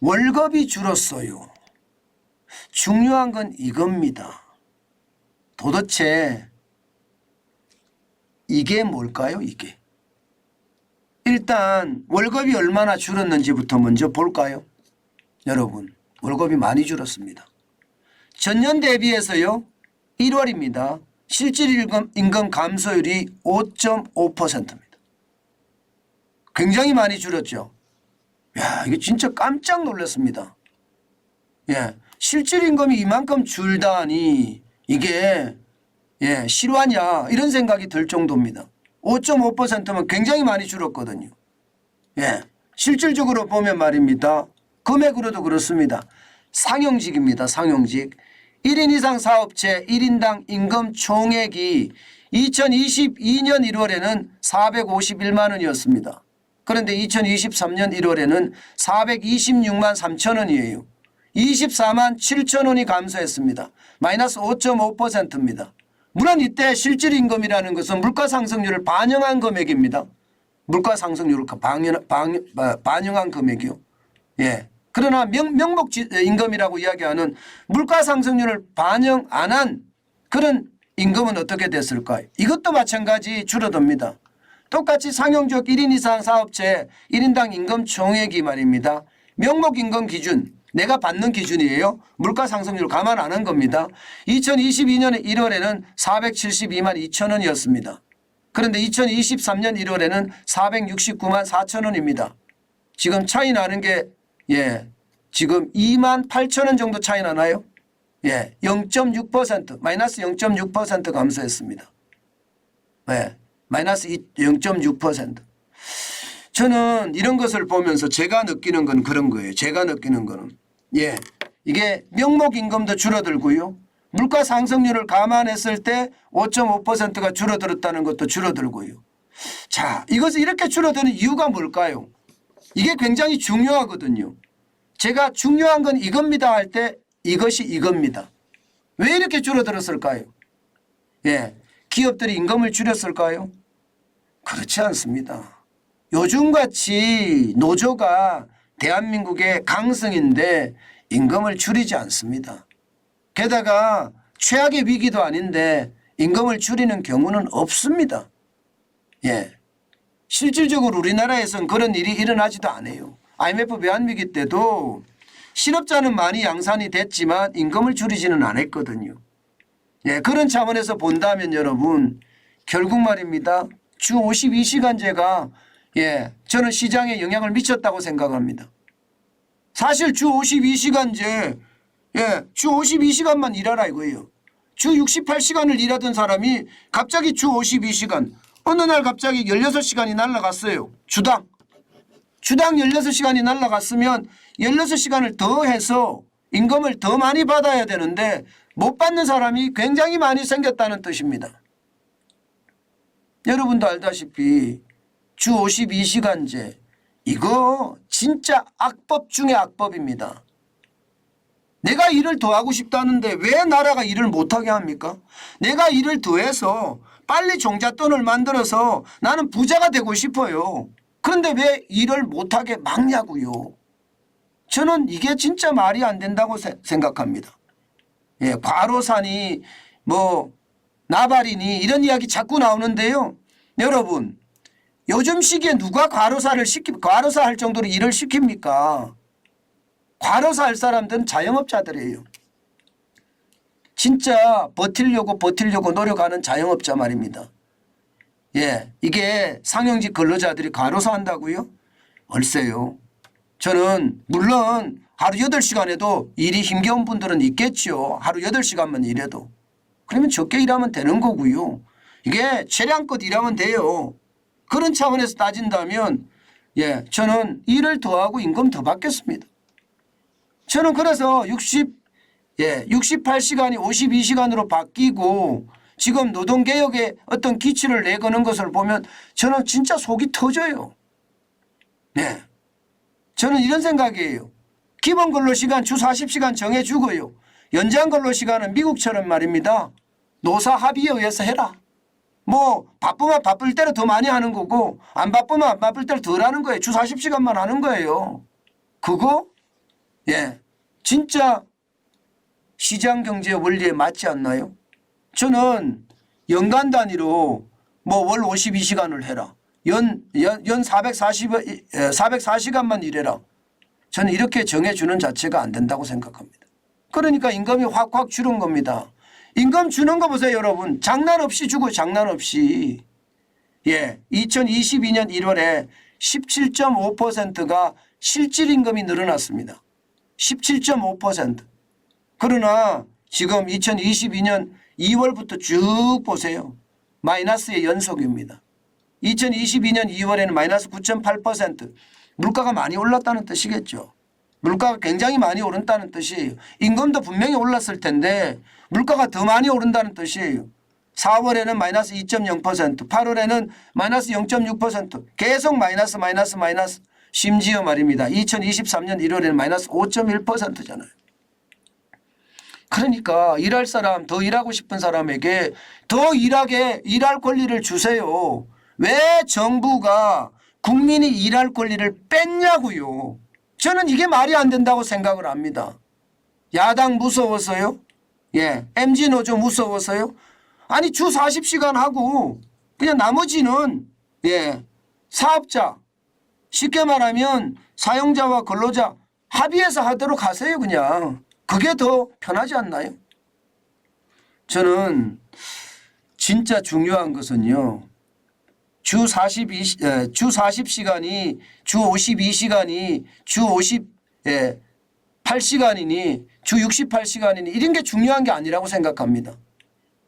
월급이 줄었어요. 중요한 건 이겁니다. 도대체 이게 뭘까요? 이게. 일단 월급이 얼마나 줄었는지부터 먼저 볼까요? 여러분, 월급이 많이 줄었습니다. 전년 대비해서요. 1월입니다. 실질 임금 감소율이 5.5%입니다. 굉장히 많이 줄었죠. 야, 이게 진짜 깜짝 놀랐습니다. 예, 실질 임금이 이만큼 줄다니 이게 실화냐 이런 생각이 들 정도입니다. 5.5%면 굉장히 많이 줄었거든요. 예, 실질적으로 보면 말입니다. 금액으로도 그렇습니다. 상용직입니다. 상용직. 1인 이상 사업체 1인당 임금 총액이 2022년 1월에는 451만 원이었습니다. 그런데 2023년 1월에는 426만 3천 원이에요. 24만 7천 원이 감소했습니다. 마이너스 5.5%입니다. 물론 이때 실질임금이라는 것은 물가상승률을 반영한 금액입니다. 물가상승률을 반영한 금액이요. 예. 그러나 명목임금이라고 이야기하는 물가상승률을 반영 안 한 그런 임금은 어떻게 됐을까요? 이것도 마찬가지 줄어듭니다. 똑같이 상용직 1인 이상 사업체 1인당 임금 총액이 말입니다. 명목임금 기준 내가 받는 기준이에요. 물가상승률 감안 안 한 겁니다. 2022년 1월에는 472만 2천 원이었습니다. 그런데 2023년 1월에는 469만 4천 원입니다. 지금 차이 나는 게 지금 2만 8천 원 정도 차이 나나요? 0.6% 마이너스 0.6% 감소했습니다. 마이너스 0.6%. 저는 이런 것을 보면서 제가 느끼는 건 그런 거예요. 제가 느끼는 거는 이게 명목임금도 줄어들고요. 물가 상승률을 감안했을 때 5.5%가 줄어들었다는 것도 줄어들고요. 자, 이것이 이렇게 줄어드는 이유가 뭘까요? 이게 굉장히 중요하거든요. 제가 중요한 건 이겁니다 할 때 이것이 이겁니다. 왜 이렇게 줄어들었을까요? 기업들이 임금을 줄였을까요? 그렇지 않습니다. 요즘같이 노조가 대한민국의 강성인데 임금을 줄이지 않습니다. 게다가 최악의 위기도 아닌데 임금을 줄이는 경우는 없습니다. 실질적으로 우리나라에서는 그런 일이 일어나지도 않아요. IMF 외환위기 때도 실업자는 많이 양산이 됐지만 임금을 줄이지는 않았거든요. 그런 차원에서 본다면 여러분 결국 말입니다. 주 52시간제가 저는 시장에 영향을 미쳤다고 생각합니다. 사실 주 52시간제 주 52시간만 일하라 이거예요. 주 68시간을 일하던 사람이 갑자기 주 52시간 어느 날 갑자기 16시간이 날아갔어요. 주당 16시간이 날아갔으면 16시간을 더 해서 임금을 더 많이 받아야 되는데 못 받는 사람이 굉장히 많이 생겼다는 뜻입니다. 여러분도 알다시피 주 52시간제 이거 진짜 악법 중에 악법입니다. 내가 일을 더 하고 싶다는데 왜 나라가 일을 못하게 합니까? 내가 일을 더해서 빨리 종잣돈을 만들어서 나는 부자가 되고 싶어요. 그런데 왜 일을 못하게 막냐고요. 저는 이게 진짜 말이 안 된다고 생각합니다. 과로사니 나발이니 이런 이야기 자꾸 나오는데요. 여러분 요즘 시기에 누가 과로사 할 정도로 일을 시킵니까? 과로사 할 사람들은 자영업자들이에요. 진짜 버틸려고 노력하는 자영업자 말입니다. 이게 상용직 근로자들이 과로사 한다고요? 얼쎄요. 저는 물론 하루 8시간에도 일이 힘겨운 분들은 있겠죠. 하루 8시간만 일해도. 그러면 적게 일하면 되는 거고요. 이게 최량껏 일하면 돼요. 그런 차원에서 따진다면 저는 일을 더 하고 임금 더 받겠습니다. 저는 그래서 68시간이 52시간으로 바뀌고 지금 노동개혁의 어떤 기치를 내거는 것을 보면 저는 진짜 속이 터져요. 저는 이런 생각이에요. 기본 근로시간 주 40시간 정해주고요. 연장 근로시간은 미국처럼 말입니다. 노사 합의에 의해서 해라. 바쁘면 바쁠 때로 더 많이 하는 거고 안 바쁘면 안 바쁠 때로 덜 하는 거예요. 주 40시간만 하는 거예요. 그거 예, 진짜 시장 경제 원리에 맞지 않나요? 저는 연간 단위로 뭐 월 52시간을 해라. 연 404시간만 일해라. 저는 이렇게 정해주는 자체가 안 된다고 생각합니다. 그러니까 임금이 확확 줄은 겁니다. 임금 주는 거 보세요, 여러분. 장난 없이 주고 장난 없이. 예, 2022년 1월에 17.5%가 실질 임금이 늘어났습니다. 17.5%. 그러나 지금 2022년 2월부터 쭉 보세요. 마이너스의 연속입니다. 2022년 2월에는 마이너스 9.8%. 물가가 많이 올랐다는 뜻이겠죠. 물가가 굉장히 많이 오른다는 뜻이에요. 임금도 분명히 올랐을 텐데 물가가 더 많이 오른다는 뜻이에요. 4월에는 마이너스 2.0%, 8월에는 마이너스 0.6%, 계속 마이너스 마이너스 마이너스. 심지어 말입니다. 2023년 1월에는 마이너스 5.1%잖아요. 그러니까 일할 사람, 더 일하고 싶은 사람에게 더 일할 권리를 주세요. 왜 정부가 국민이 일할 권리를 뺐냐고요. 저는 이게 말이 안 된다고 생각을 합니다. 야당 무서워서요? 예, MZ노조 무서워서요? 아니 주 40시간 하고 그냥 나머지는 예, 사업자 쉽게 말하면 사용자와 근로자 합의해서 하도록 하세요. 그냥 그게 더 편하지 않나요? 저는 진짜 중요한 것은요. 주 40시간이 주 52시간이 주 58시간이니 주 68시간이니 이런 게 중요한 게 아니라고 생각합니다.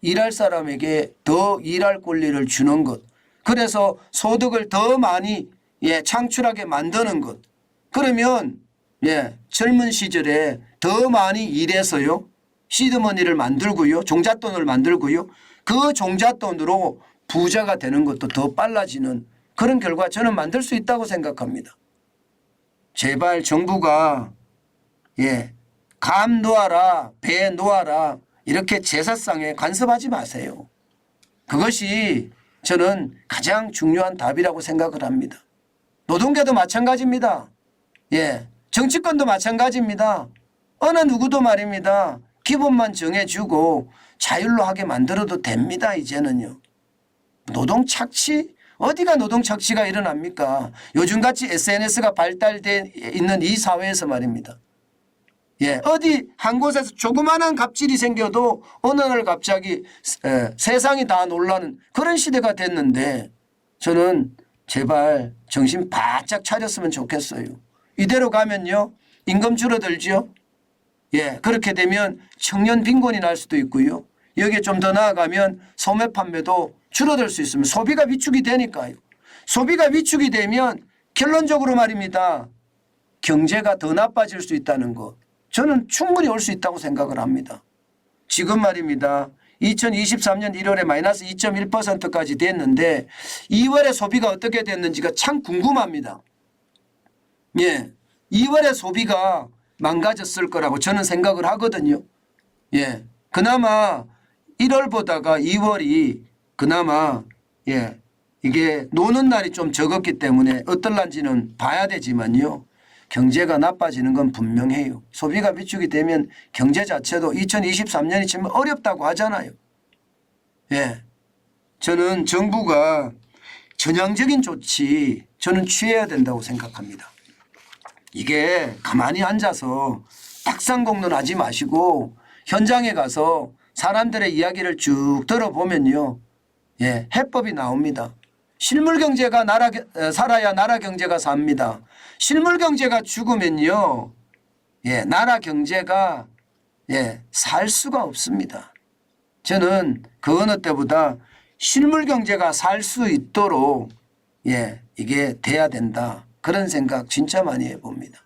일할 사람에게 더 일할 권리를 주는 것. 그래서 소득을 더 많이 창출하게 만드는 것. 그러면 젊은 시절에 더 많이 일해서요. 시드머니를 만들고요. 종잣돈을 만들고요. 그 종잣돈으로 부자가 되는 것도 더 빨라지는 그런 결과 저는 만들 수 있다고 생각합니다. 제발 정부가 감 놓아라, 배 놓아라 이렇게 제사상에 간섭하지 마세요. 그것이 저는 가장 중요한 답이라고 생각을 합니다. 노동계도 마찬가지입니다. 정치권도 마찬가지입니다. 어느 누구도 말입니다. 기본만 정해주고 자율로 하게 만들어도 됩니다. 이제는요. 노동 착취? 어디가 노동 착취가 일어납니까? 요즘같이 SNS가 발달돼 있는 이 사회에서 말입니다. 어디 한 곳에서 조그마한 갑질이 생겨도 어느 날 갑자기 세상이 다 놀라는 그런 시대가 됐는데 저는 제발 정신 바짝 차렸으면 좋겠어요. 이대로 가면요. 임금 줄어들죠. 그렇게 되면 청년 빈곤이 날 수도 있고요. 여기에 좀 더 나아가면 소매 판매도 줄어들 수 있으면 소비가 위축이 되니까요. 소비가 위축이 되면 결론적으로 말입니다. 경제가 더 나빠질 수 있다는 것. 저는 충분히 올 수 있다고 생각을 합니다. 지금 말입니다. 2023년 1월에 마이너스 2.1%까지 됐는데 2월에 소비가 어떻게 됐는지가 참 궁금합니다. 2월에 소비가 망가졌을 거라고 저는 생각을 하거든요. 그나마 1월보다가 2월이 그나마 이게 노는 날이 좀 적었기 때문에 어떨란지는 봐야 되지만요. 경제가 나빠지는 건 분명해요. 소비가 위축이 되면 경제 자체도 2023년이 지금 어렵다고 하잖아요. 저는 정부가 전향적인 조치 저는 취해야 된다고 생각합니다. 이게 가만히 앉아서 탁상공론하지 마시고 현장에 가서 사람들의 이야기를 쭉 들어보면요. 해법이 나옵니다. 실물 경제가 살아야 나라 경제가 삽니다. 실물 경제가 죽으면요. 나라 경제가 살 수가 없습니다. 저는 그 어느 때보다 실물 경제가 살 수 있도록 이게 돼야 된다. 그런 생각 진짜 많이 해봅니다.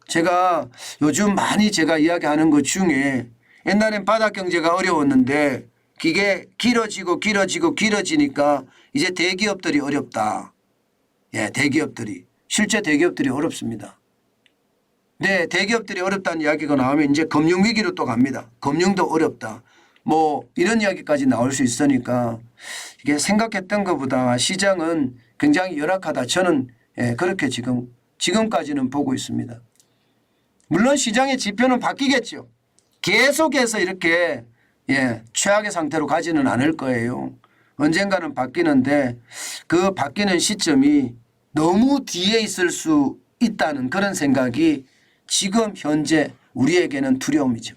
제가 요즘 많이 제가 이야기하는 것 중에 옛날엔 바닥 경제가 어려웠는데 이게 길어지니까 이제 대기업들이 어렵다. 대기업들이. 실제 대기업들이 어렵습니다. 네, 대기업들이 어렵다는 이야기가 나오면 이제 금융위기로 또 갑니다. 금융도 어렵다. 뭐 이런 이야기까지 나올 수 있으니까 이게 생각했던 것보다 시장은 굉장히 열악하다. 저는 그렇게 지금까지는 보고 있습니다. 물론 시장의 지표는 바뀌겠죠. 계속해서 이렇게 최악의 상태로 가지는 않을 거예요. 언젠가는 바뀌는데 그 바뀌는 시점이 너무 뒤에 있을 수 있다는 그런 생각이 지금 현재 우리에게는 두려움이죠.